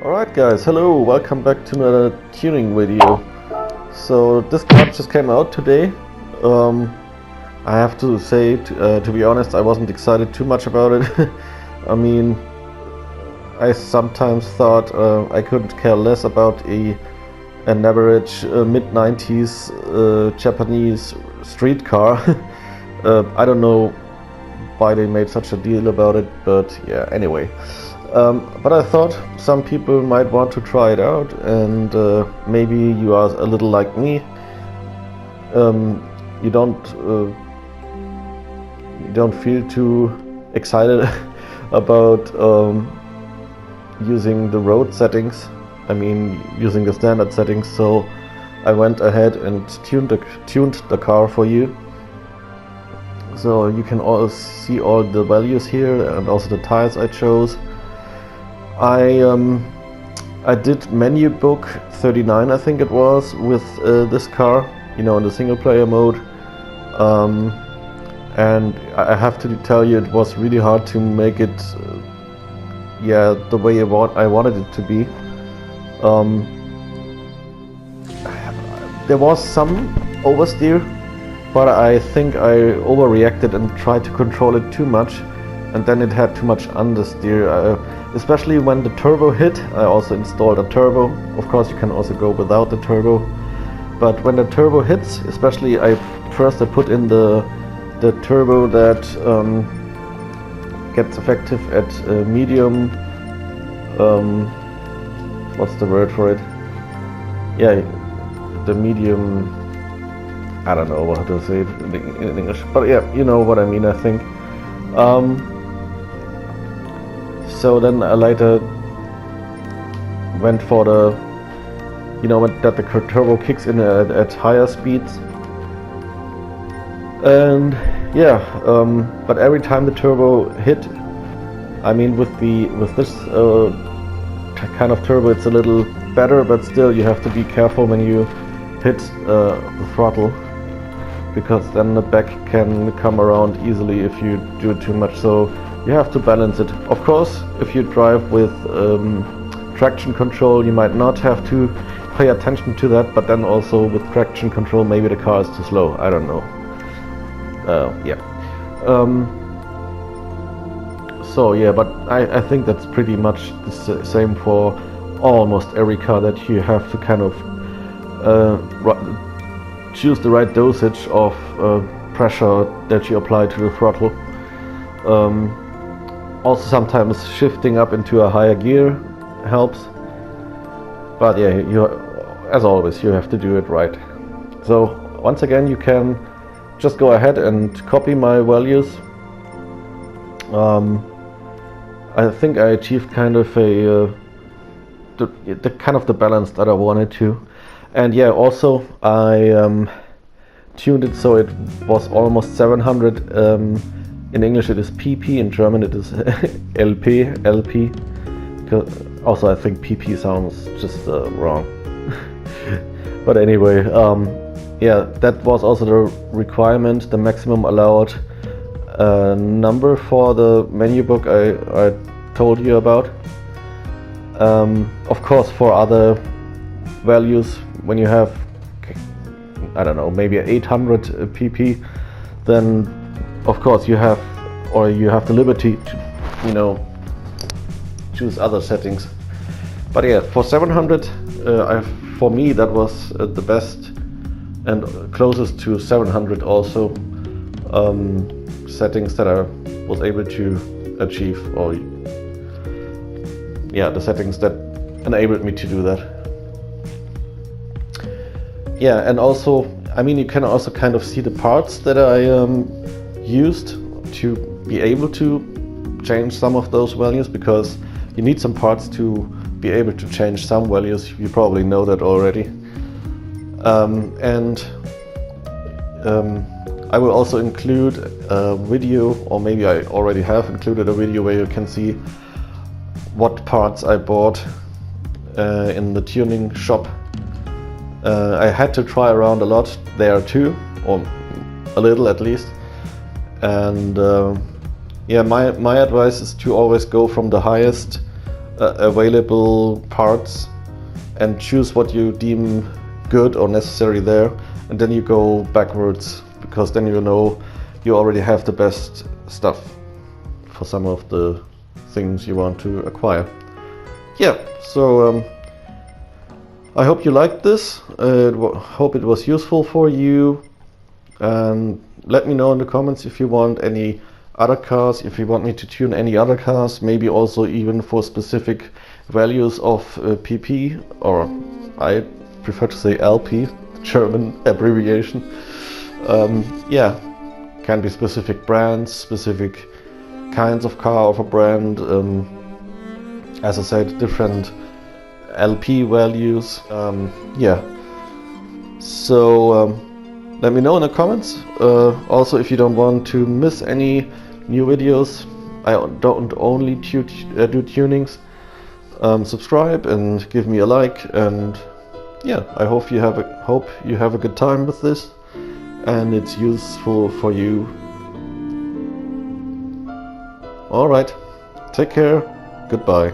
Alright guys, hello, welcome back to another tuning video. So this car just came out today. I have to say, to be honest, I wasn't excited too much about it. I mean, I sometimes thought I couldn't care less about an average mid-90s Japanese street car. I don't know why they made such a deal about it, but yeah, anyway. But I thought some people might want to try it out, and maybe you are a little like me. You don't feel too excited about using the road settings. I mean, using the standard settings. So I went ahead and tuned the car for you. So you can all see all the values here and also the tires I chose. I did menu book 39, I think it was, with this car, you know, in the single player mode, and I have to tell you, it was really hard to make it, yeah, the way I wanted it to be. There was some oversteer, but I think I overreacted and tried to control it too much, and then it had too much understeer. Especially when the turbo hit. I also installed a turbo. Of course you can also go without the turbo, but when the turbo hits, especially I put in the turbo that gets effective at medium, what's the word for it? Yeah, the medium, I don't know how to say it in English, but yeah, you know what I mean, I think. So then I later went for the, you know, that the turbo kicks in at higher speeds. And yeah, but every time the turbo hit, I mean, with this kind of turbo, it's a little better, but still you have to be careful when you hit the throttle, because then the back can come around easily if you do it too much. So you have to balance it. Of course, if you drive with traction control, you might not have to pay attention to that, but then also with traction control, maybe the car is too slow. I don't know. Yeah. So yeah, but I think that's pretty much the same for almost every car, that you have to kind of choose the right dosage of pressure that you apply to the throttle. Also sometimes shifting up into a higher gear helps, but yeah, as always, you have to do it right. So once again, you can just go ahead and copy my values. I think I achieved kind of the kind of the balance that I wanted to. And yeah, also I tuned it so it was almost 700. In English it is PP, in German it is LP. Also I think PP sounds just wrong. But anyway, yeah, that was also the requirement, the maximum allowed number for the menu book I told you about. Of course, for other values, when you have, I don't know, maybe 800 PP, then of course you have the liberty to, you know, choose other settings. But yeah, for 700, for me that was the best and closest to 700 also settings that I was able to achieve, or yeah, the settings that enabled me to do that. Yeah, and also, I mean, you can also kind of see the parts that I used to be able to change some of those values, because you need some parts to be able to change some values. You probably know that already. I will also include a video, or maybe I already have included a video, where you can see what parts I bought in the tuning shop. I had to try around a lot there too, or a little at least. And yeah, my advice is to always go from the highest available parts and choose what you deem good or necessary there, and then you go backwards, because then you know you already have the best stuff for some of the things you want to acquire. Yeah, so I hope you liked this. Hope it was useful for you, and let me know in the comments if you want any other cars, if you want me to tune any other cars, maybe also even for specific values of PP, or I prefer to say LP, German abbreviation. Yeah, can be specific brands, specific kinds of car of a brand. As I said, different LP values. Yeah, so let me know in the comments. Also, if you don't want to miss any new videos, I don't only do tunings. Subscribe and give me a like, and yeah, I hope you have a good time with this and it's useful for you. Alright, take care, goodbye.